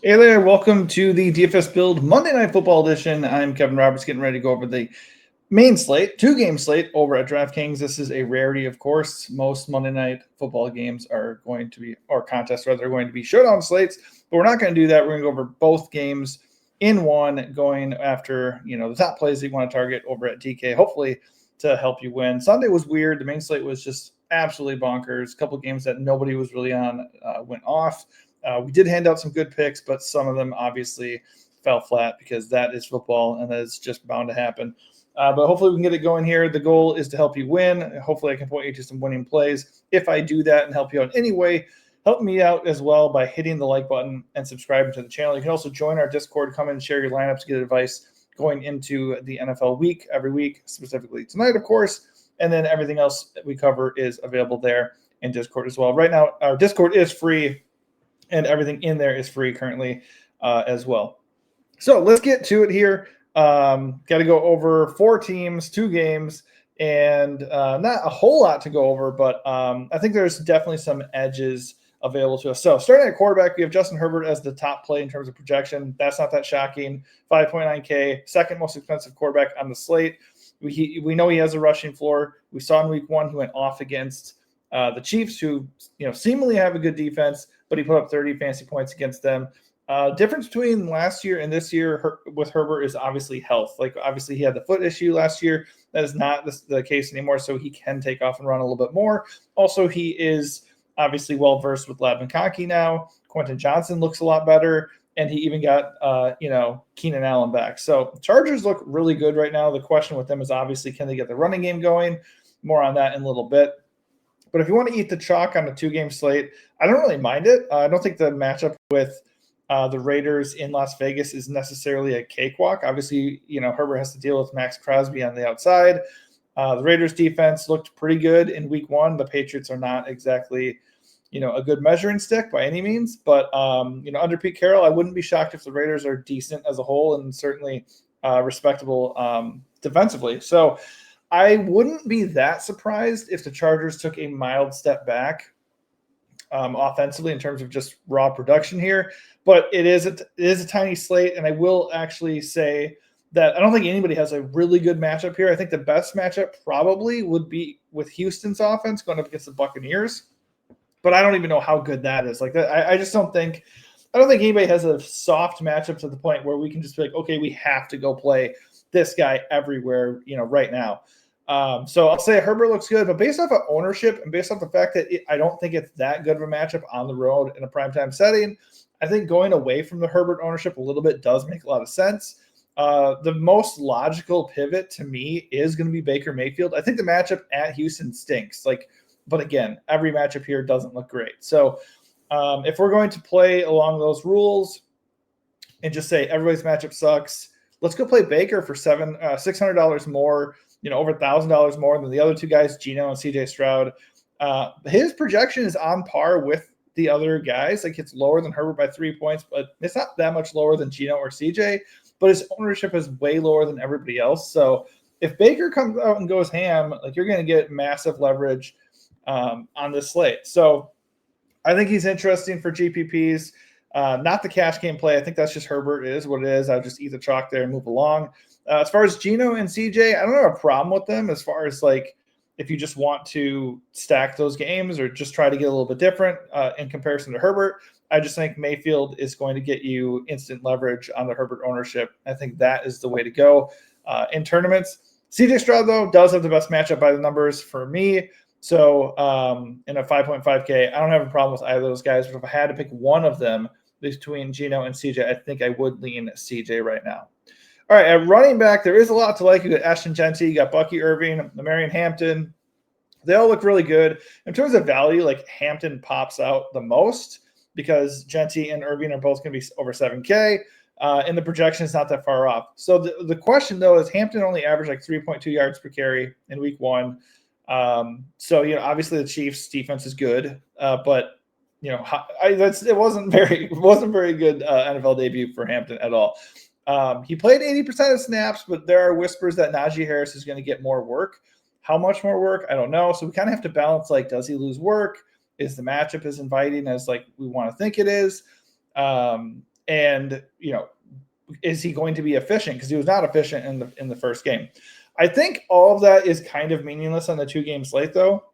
Hey there, welcome to the DFS Build Monday Night Football Edition. I'm Kevin Roberts, getting ready to go over the main slate, two-game slate over at DraftKings. This is a rarity, of course. Most Monday Night Football games are going to be, or contests rather, are going to be showdown slates, but we're not going to do that. We're going to go over both games in one, going after, the top plays that you want to target over at DK, hopefully to help you win. Sunday was weird. The main slate was just absolutely bonkers. A couple games that nobody was really on went off. We did hand out some good picks, but some of them obviously fell flat because that is football and that is just bound to happen. But hopefully we can get it going here. The goal is to help you win. Hopefully I can point you to some winning plays. If I do that and help you out anyway, help me out as well by hitting the like button and subscribing to the channel. You can also join our Discord, come in and share your lineups, get advice going into the NFL week every week, specifically tonight, of course. And then everything else that we cover is available there in Discord as well. Right now, our Discord is free, and everything in there is free currently as well. So let's get to it here. Got to go over 4 teams, 2 games, and not a whole lot to go over, but I think there's definitely some edges available to us. So starting at quarterback, we have Justin Herbert as the top play in terms of projection. That's not that shocking. 5.9K, second most expensive quarterback on the slate. We know he has a rushing floor. We saw in week 1 he went off against the Chiefs, who seemingly have a good defense, but he put up 30 fantasy points against them. Difference between last year and this year with Herbert is obviously health. Like, obviously he had the foot issue last year. That is not the case anymore, so he can take off and run a little bit more. Also, he is obviously well-versed with Lad McConkey now. Quentin Johnson looks a lot better, and he even got, Keenan Allen back. So Chargers look really good right now. The question with them is obviously, can they get the running game going? More on that in a little bit. But if you want to eat the chalk on a 2-game slate, I don't really mind it. I don't think the matchup with the Raiders in Las Vegas is necessarily a cakewalk. Obviously, Herbert has to deal with Max Crosby on the outside. The Raiders defense looked pretty good in week 1. The Patriots are not exactly, a good measuring stick by any means. But, under Pete Carroll, I wouldn't be shocked if the Raiders are decent as a whole and certainly respectable defensively. So I wouldn't be that surprised if the Chargers took a mild step back offensively in terms of just raw production here. But it is a tiny slate, and I will actually say that I don't think anybody has a really good matchup here. I think the best matchup probably would be with Houston's offense going up against the Buccaneers, but I don't even know how good that is. Like, I just don't think anybody has a soft matchup to the point where we can just be like, okay, we have to go play this guy everywhere, right now. So I'll say Herbert looks good, but based off of ownership and based off the fact that I don't think it's that good of a matchup on the road in a primetime setting, I think going away from the Herbert ownership a little bit does make a lot of sense. The most logical pivot to me is going to be Baker Mayfield. I think the matchup at Houston stinks. But again, every matchup here doesn't look great. So if we're going to play along those rules and just say everybody's matchup sucks, let's go play Baker for $600 more. Over $1,000 more than the other 2 guys, Geno and CJ Stroud. His projection is on par with the other guys. Like, it's lower than Herbert by 3 points, but it's not that much lower than Geno or CJ. But his ownership is way lower than everybody else. So if Baker comes out and goes ham, you're going to get massive leverage on this slate. So I think he's interesting for GPPs. Not the cash game play. I think that's just Herbert. It is what it is. I'll just eat the chalk there and move along. As far as Geno and CJ, I don't have a problem with them as far as if you just want to stack those games or just try to get a little bit different in comparison to Herbert. I just think Mayfield is going to get you instant leverage on the Herbert ownership. I think that is the way to go in tournaments. CJ Stroud, though, does have the best matchup by the numbers for me. So in a 5.5K, I don't have a problem with either of those guys. But if I had to pick one of them between Geno and CJ, I think I would lean CJ right now. All right, at running back, there is a lot to like. You got Ashton Genty, you got Bucky Irving, Marion Hampton. They all look really good. In terms of value, Hampton pops out the most because Genty and Irving are both going to be over 7K, and the projection is not that far off. So the question, though, is Hampton only averaged 3.2 yards per carry in week 1. So, obviously the Chiefs' defense is good, but it wasn't very good NFL debut for Hampton at all. He played 80% of snaps, but there are whispers that Najee Harris is going to get more work. How much more work? I don't know. So we kind of have to balance, does he lose work? Is the matchup as inviting as we want to think it is? And, is he going to be efficient? Because he was not efficient in the first game. I think all of that is kind of meaningless on the 2-game slate, though.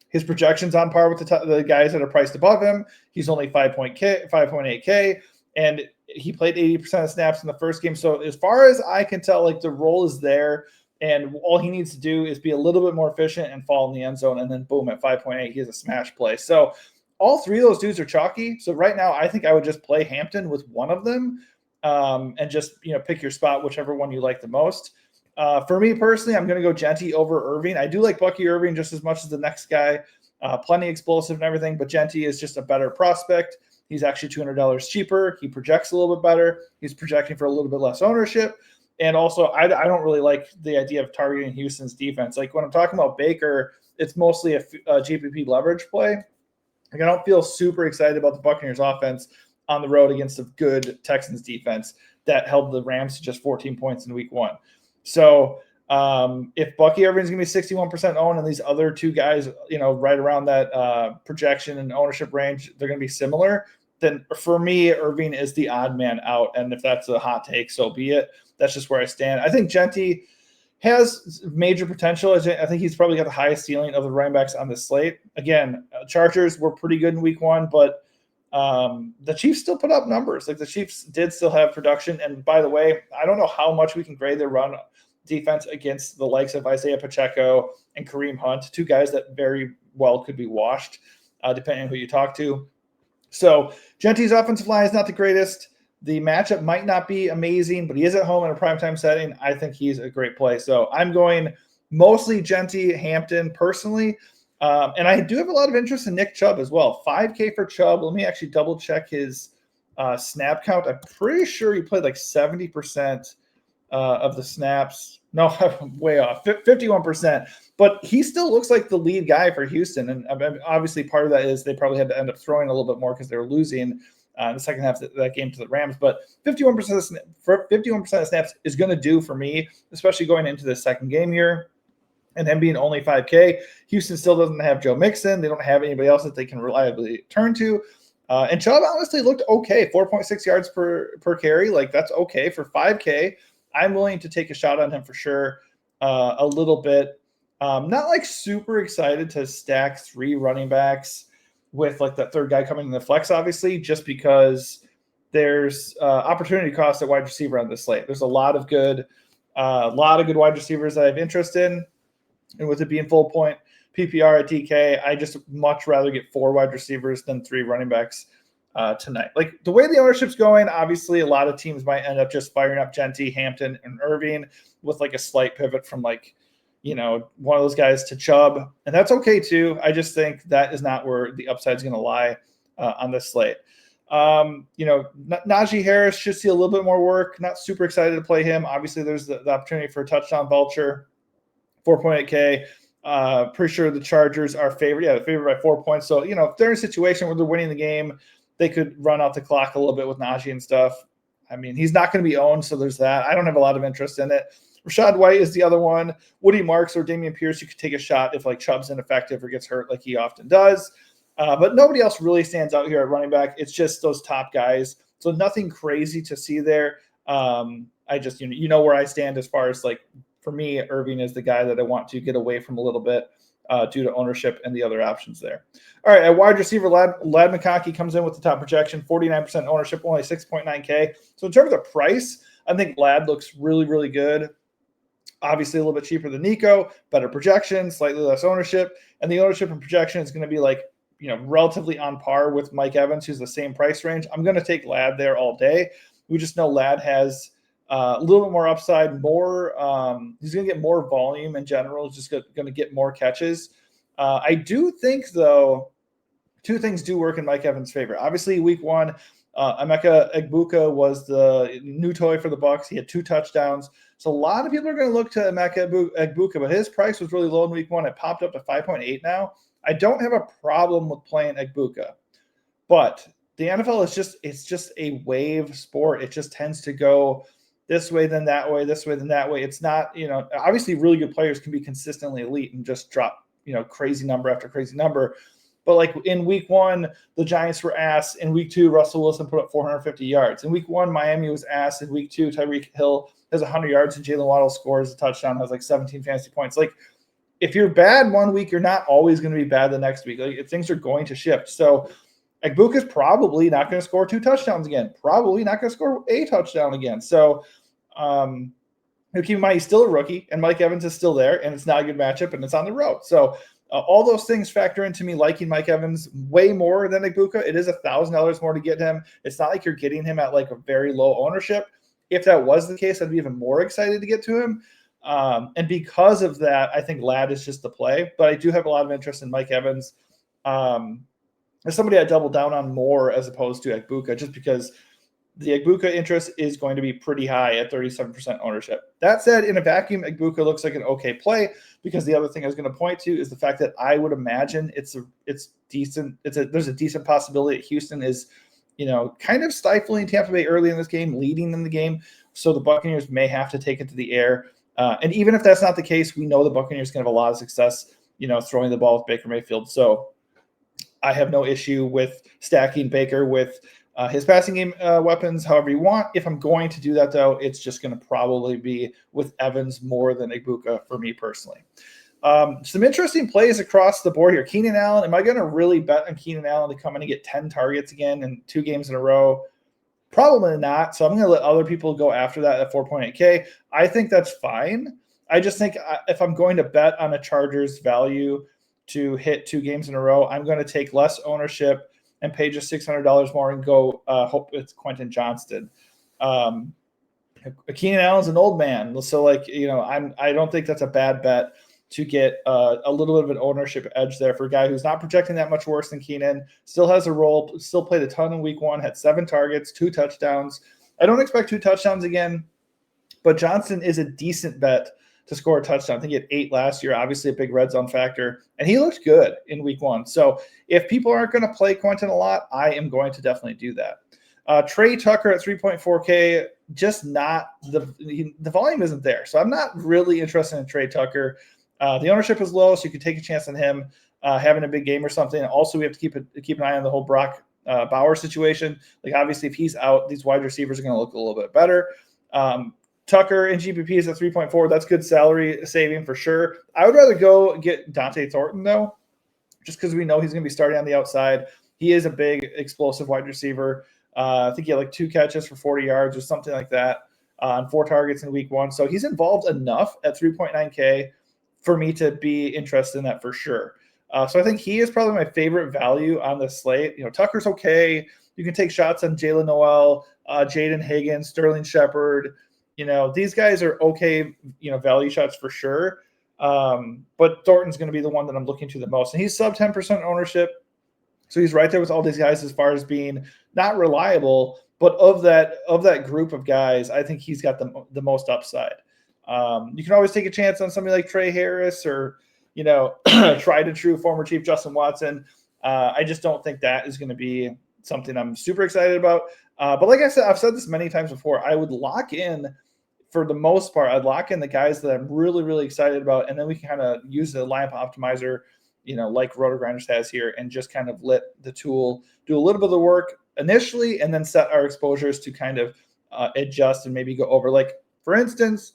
His projection's on par with the guys that are priced above him. He's only 5.8K, and he played 80% of snaps in the first game. So as far as I can tell, the role is there, and all he needs to do is be a little bit more efficient and fall in the end zone, and then boom, at 5.8, he has a smash play. So all three of those dudes are chalky. So right now, I think I would just play Hampton with one of them, and just pick your spot, whichever one you like the most. For me personally, I'm going to go Genty over Irving. I do like Bucky Irving just as much as the next guy. Plenty explosive and everything, but Genty is just a better prospect. He's actually $200 cheaper. He projects a little bit better. He's projecting for a little bit less ownership. And also, I don't really like the idea of targeting Houston's defense. When I'm talking about Baker, it's mostly a GPP leverage play. I don't feel super excited about the Buccaneers offense on the road against a good Texans defense that held the Rams to just 14 points in week 1. So if Bucky Irving's going to be 61% owned and these other two guys, right around that projection and ownership range, they're going to be similar, then for me, Irving is the odd man out. And if that's a hot take, so be it. That's just where I stand. I think Genty has major potential. I think he's probably got the highest ceiling of the running backs on the slate. Again, Chargers were pretty good in week 1, but the Chiefs still put up numbers. The Chiefs did still have production. And by the way, I don't know how much we can grade their run defense against the likes of Isaiah Pacheco and Kareem Hunt, two guys that very well could be washed, depending on who you talk to. So Genty's offensive line is not the greatest. The matchup might not be amazing, but he is at home in a primetime setting. I think he's a great play. So I'm going mostly Genty, Hampton personally. And I do have a lot of interest in Nick Chubb as well. 5K for Chubb. Let me actually double check his snap count. I'm pretty sure he played 70% of the snaps. No, I'm way off. 51%. But he still looks like the lead guy for Houston. And obviously part of that is they probably had to end up throwing a little bit more because they were losing in the second half of that game to the Rams. But 51% of snaps is going to do for me, especially going into the second game here. And him being only 5K, Houston still doesn't have Joe Mixon. They don't have anybody else that they can reliably turn to. And Chubb honestly looked okay. 4.6 yards per carry. That's okay for 5K. I'm willing to take a shot on him for sure. A little bit. Not super excited to stack 3 running backs with that third guy coming in the flex, obviously, just because there's opportunity cost at wide receiver on this slate. There's a lot of good wide receivers that I have interest in. And with it being full point PPR at DK, I just much rather get 4 wide receivers than 3 running backs tonight. The way the ownership's going, obviously a lot of teams might end up just firing up Genty, Hampton, and Irving with a slight pivot from one of those guys to Chubb. And that's okay too. I just think that is not where the upside is going to lie on this slate. Najee Harris should see a little bit more work. Not super excited to play him. Obviously there's the opportunity for a touchdown vulture. 4.8K. Pretty sure the Chargers are favored. Yeah, they're favored by 4 points. So, if they're in a situation where they're winning the game, they could run out the clock a little bit with Najee and stuff. I mean, he's not going to be owned, so there's that. I don't have a lot of interest in it. Rashad White is the other one. Woody Marks or Dameon Pierce, you could take a shot if Chubb's ineffective or gets hurt like he often does. But nobody else really stands out here at running back. It's just those top guys. So nothing crazy to see there. I just, where I stand as far as for me, Irving is the guy that I want to get away from a little bit due to ownership and the other options there. All right, at wide receiver, Ladd McConkey comes in with the top projection, 49% ownership, only 6.9K. So in terms of price, I think Ladd looks really, really good. Obviously a little bit cheaper than Nico, better projection, slightly less ownership. And the ownership and projection is going to be relatively on par with Mike Evans, who's the same price range. I'm going to take Ladd there all day. We just know Ladd has a little bit more upside, he's going to get more volume in general. He's just going to get more catches. I do think, though, 2 things do work in Mike Evans' favor. Obviously, week 1, Emeka Egbuka was the new toy for the Bucs. He had 2 touchdowns. So a lot of people are going to look to Emeka Egbuka, but his price was really low in week 1. It popped up to 5.8 now. I don't have a problem with playing Egbuka, but the NFL is just a wave sport. It just tends to go this way, then that way, this way, then that way. It's not, obviously really good players can be consistently elite and just drop, crazy number after crazy number. But like in week 1, the Giants were ass. In week 2, Russell Wilson put up 450 yards. In week 1, Miami was ass. In week 2, Tyreek Hill has 100 yards and Jalen Waddle scores a touchdown, has like 17 fantasy points. Like if you're bad one week, you're not always going to be bad the next week. Like things are going to shift. So Egbuka's probably not going to score 2 touchdowns again. Probably not going to score a touchdown again. So keep in mind, he's still a rookie, and Mike Evans is still there, and it's not a good matchup, and it's on the road. So all those things factor into me liking Mike Evans way more than Egbuka. It is $1,000 more to get him. It's not like you're getting him at like a very low ownership. If that was the case, I'd be even more excited to get to him. And because of that, I think Ladd is just the play. But I do have a lot of interest in Mike Evans. As somebody I double down on more as opposed to Egbuka, just because the Egbuka interest is going to be pretty high at 37% ownership. That said, in a vacuum, Egbuka looks like an okay play, because the other thing I was going to point to is the fact that I would imagine it's decent. There's a decent possibility that Houston is, kind of stifling Tampa Bay early in this game, leading in the game. So the Buccaneers may have to take it to the air. And even if that's not the case, we know the Buccaneers can have a lot of success, throwing the ball with Baker Mayfield. So I have no issue with stacking Baker with his passing game weapons however you want. If I'm going to do that, though, it's just going to probably be with Evans more than Egbuka for me personally. Some interesting plays across the board here. Keenan Allen, am I going to really bet on Keenan Allen to come in and get 10 targets again in 2 games in a row? Probably not. So I'm going to let other people go after that at 4.8K. I think that's fine. I just think if I'm going to bet on a Chargers value to hit 2 games in a row, I'm going to take less ownership and pay just $600 more and go hope it's Quentin Johnston. Keenan Allen's an old man. So I don't think that's a bad bet to get a little bit of an ownership edge there for a guy who's not projecting that much worse than Keenan, still has a role, still played a ton in week 1, had 7 targets, 2 touchdowns. I don't expect 2 touchdowns again, but Johnston is a decent bet to score a touchdown. I think he had 8 last year, obviously a big red zone factor, and he looked good in week 1. So if people aren't going to play Quentin a lot, I am going to definitely do that. Trey Tucker at 3.4K, just not the volume isn't there. So I'm not really interested in Trey Tucker. The ownership is low, so you could take a chance on him having a big game or something. Also, we have to keep an eye on the whole Brock Bowers situation. Like, obviously, if he's out, these wide receivers are going to look a little bit better. Tucker in GPP is at 3.4. That's good salary saving for sure. I would rather go get Dante Thornton, though, just because we know he's going to be starting on the outside. He is a big, explosive wide receiver. I think he had like 2 catches for 40 yards or something like that on 4 targets in week 1. So he's involved enough at 3.9K for me to be interested in that for sure. So I think he is probably my favorite value on the slate. Tucker's okay. You can take shots on Jalen Noel, Jaden Higgins, Sterling Shepard. These guys are okay, value shots for sure. But Thornton's going to be the one that I'm looking to the most. And he's sub 10% ownership. So he's right there with all these guys as far as being not reliable, but of that group of guys, I think he's got the most upside. You can always take a chance on somebody like Trey Harris or, tried and true former Chief Justin Watson. I just don't think that is going to be something I'm super excited about. But like I said, I've said this many times before, I would lock in, for the most part, I'd lock in the guys that I'm really, really excited about. And then we can kind of use the lineup optimizer, like RotoGrinders has here, and just kind of let the tool do a little bit of the work initially and then set our exposures to kind of adjust and maybe go over. Like, for instance,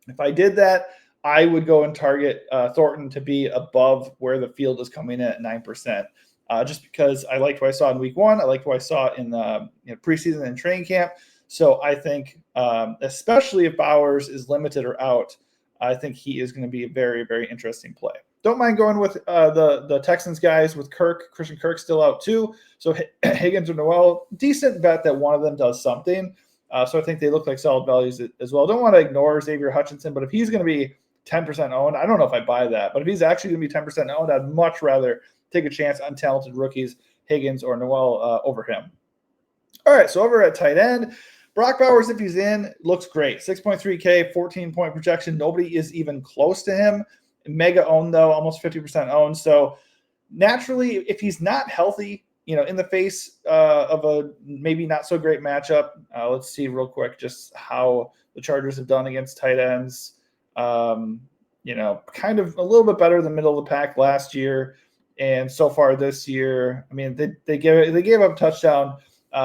if I did that, I would go and target Thornton to be above where the field is coming in at 9%, just because I liked what I saw in week 1. I liked what I saw in the preseason and training camp. So I think, especially if Bowers is limited or out, I think he is going to be a very, very interesting play. Don't mind going with the Texans guys with Christian Kirk still out too. So Higgins or Noel, decent bet that one of them does something. So I think they look like solid values as well. Don't want to ignore Xavier Hutchinson, but if he's going to be 10% owned, I don't know if I buy that. But if he's actually going to be 10% owned, I'd much rather take a chance on talented rookies, Higgins or Noel, over him. All right, so over at tight end, Brock Bowers, if he's in, looks great. 6.3K, 14-point projection. Nobody is even close to him. Mega owned, though, almost 50% owned. So naturally, if he's not healthy, in the face of a maybe not so great matchup, let's see real quick just how the Chargers have done against tight ends. Kind of a little bit better than middle of the pack last year. And so far this year, I mean, they gave up a touchdown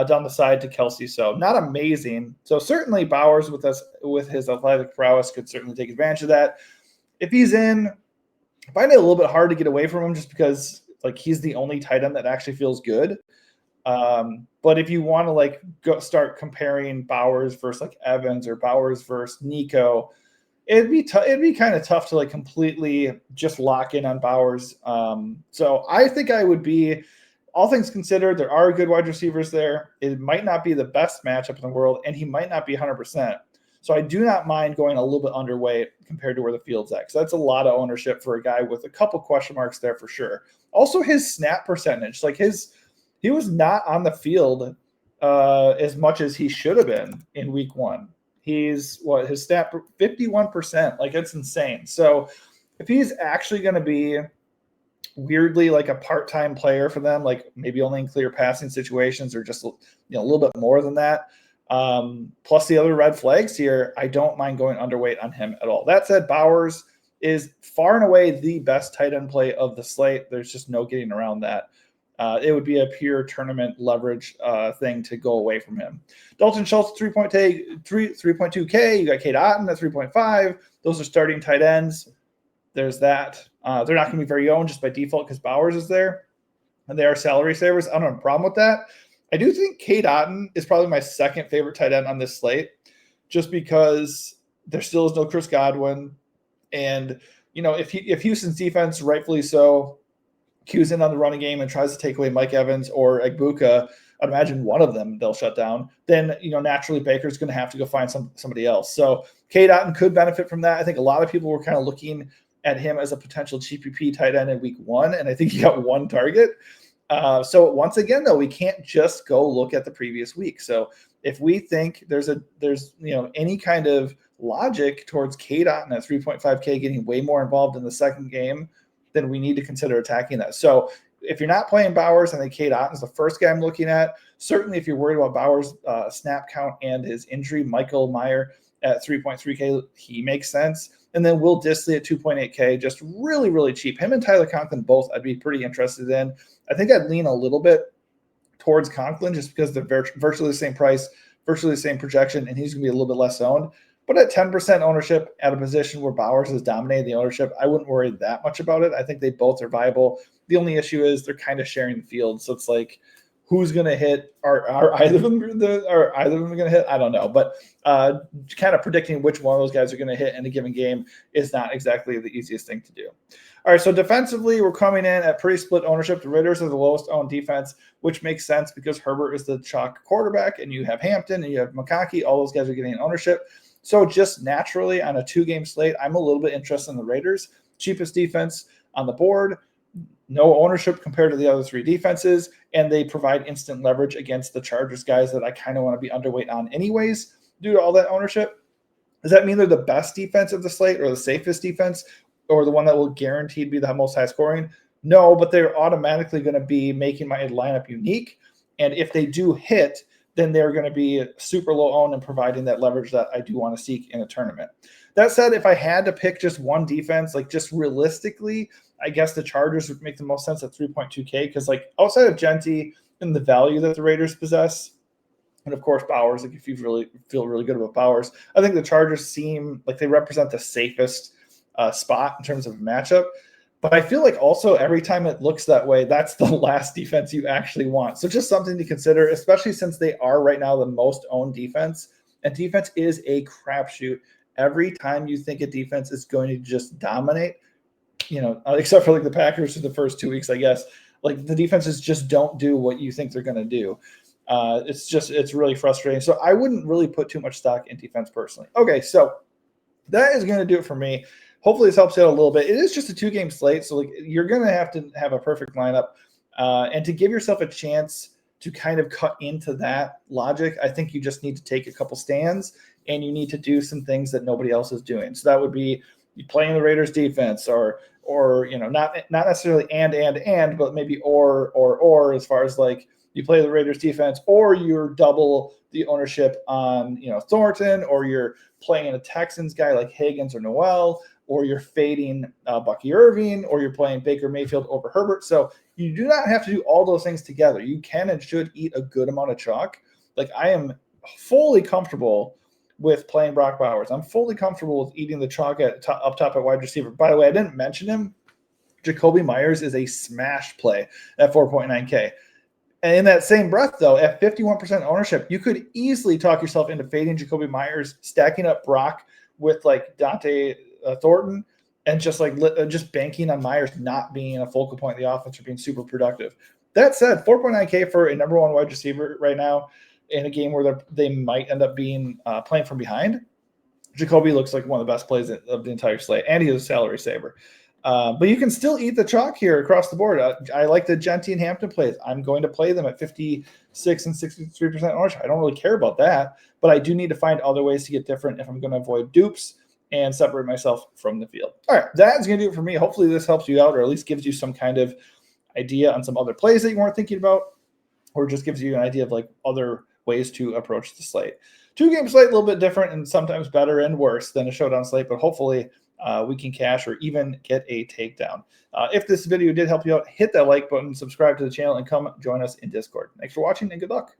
down the side to Kelsey, so not amazing. So certainly Bowers with his athletic prowess could certainly take advantage of that. If he's in, I find it a little bit hard to get away from him just because like he's the only tight end that actually feels good. But if you want to like go start comparing Bowers versus like Evans or Bowers versus Nico, it'd be kind of tough to like completely just lock in on Bowers. So I think I would be, all things considered, there are good wide receivers there. It might not be the best matchup in the world, and he might not be 100%. So I do not mind going a little bit underweight compared to where the field's at. So that's a lot of ownership for a guy with a couple question marks there for sure. Also, his snap percentage, like he was not on the field as much as he should have been in week one. His snap 51%, like it's insane. So if he's actually going to be weirdly like a part-time player for them, like maybe only in clear passing situations or just a little bit more than that, plus the other red flags here, I don't mind going underweight on him at all. That said, Bowers is far and away the best tight end play of the slate. There's just no getting around that. It would be a pure tournament leverage thing to go away from him. Dalton Schultz, 3.2K. You got Kate Otten at 3.5. Those are starting tight ends. There's that. They're not going to be very owned just by default because Bowers is there. And they are salary savers. I don't have a problem with that. I do think Kate Otten is probably my second favorite tight end on this slate just because there still is no Chris Godwin. And, if Houston's defense, rightfully so, cues in on the running game and tries to take away Mike Evans or Egbuka, I'd imagine one of them they'll shut down, then, naturally Baker's going to have to go find somebody else. So Kate Otten could benefit from that. I think a lot of people were kind of looking at him as a potential GPP tight end in week one, and I think he got one target. So once again, though, we can't just go look at the previous week. So if we think there's any kind of logic towards Kate Otten at 3.5K getting way more involved in the second game, then we need to consider attacking that. So if you're not playing Bowers, I think Kate Otten is the first guy I'm looking at. Certainly if you're worried about Bowers' snap count and his injury, Michael Mayer at 3.3K, he makes sense. And then Will Dissly at 2.8K, just really, really cheap. Him and Tyler Conklin both I'd be pretty interested in. I think I'd lean a little bit towards Conklin just because they're virtually the same price, virtually the same projection, and he's going to be a little bit less owned. But at 10% ownership at a position where Bowers has dominated the ownership, I wouldn't worry that much about it. I think they both are viable. The only issue is they're kind of sharing the field. So it's like, who's going to hit? Are either of them going to hit? I don't know. But kind of predicting which one of those guys are going to hit in a given game is not exactly the easiest thing to do. All right, so defensively, we're coming in at pretty split ownership. The Raiders are the lowest owned defense, which makes sense because Herbert is the chalk quarterback, and you have Hampton, and you have McConkey. All those guys are getting ownership. So just naturally on a two-game slate, I'm a little bit interested in the Raiders. Cheapest defense on the board, no ownership compared to the other three defenses, and they provide instant leverage against the Chargers guys that I kind of want to be underweight on anyways due to all that ownership. Does that mean they're the best defense of the slate or the safest defense or the one that will guaranteed be the most high scoring? No, but they're automatically going to be making my lineup unique. And if they do hit, then they're going to be super low owned and providing that leverage that I do want to seek in a tournament. That said, if I had to pick just one defense, like just realistically, I guess the Chargers would make the most sense at 3.2K because like outside of Genty and the value that the Raiders possess, and of course Bowers, like if you really feel really good about Bowers, I think the Chargers seem like they represent the safest spot in terms of matchup. But I feel like also every time it looks that way, that's the last defense you actually want. So just something to consider, especially since they are right now the most owned defense. And defense is a crapshoot. Every time you think a defense is going to just dominate, except for like the Packers for the first 2 weeks, I guess, like the defenses just don't do what you think they're going to do. It's really frustrating. So I wouldn't really put too much stock in defense personally. Okay, so that is going to do it for me. Hopefully this helps you out a little bit. It is just a two-game slate, so like you're going to have a perfect lineup. And to give yourself a chance to kind of cut into that logic, I think you just need to take a couple stands and you need to do some things that nobody else is doing. So that would be you playing the Raiders defense or not necessarily but maybe or as far as like you play the Raiders defense or you're double the ownership on Thornton, or you're playing a Texans guy like Higgins or Noel, or you're fading Bucky Irving, or you're playing Baker Mayfield over Herbert. So you do not have to do all those things together. You can and should eat a good amount of chalk. Like, I am fully comfortable with playing Brock Bowers. I'm fully comfortable with eating the chalk up top at wide receiver. By the way, I didn't mention him. Jacoby Myers is a smash play at 4.9K. And in that same breath, though, at 51% ownership, you could easily talk yourself into fading Jacoby Myers, stacking up Brock with like Dante Thornton, and just banking on Myers not being a focal point of the offense or being super productive. That said, 4.9K for a number one wide receiver right now in a game where they might end up being playing from behind, Jacoby looks like one of the best plays of the entire slate, and he's a salary saver. But you can still eat the chalk here across the board. I like the Genty and Hampton plays. I'm going to play them at 56 and 63% ownership. I don't really care about that, but I do need to find other ways to get different if I'm going to avoid dupes and separate myself from the field. All right, that's going to do it for me. Hopefully this helps you out, or at least gives you some kind of idea on some other plays that you weren't thinking about, or just gives you an idea of like other ways to approach the slate. 2-game slate, a little bit different and sometimes better and worse than a showdown slate, but hopefully we can cash or even get a takedown. If this video did help you out, hit that like button, subscribe to the channel, and come join us in Discord. Thanks for watching, and good luck.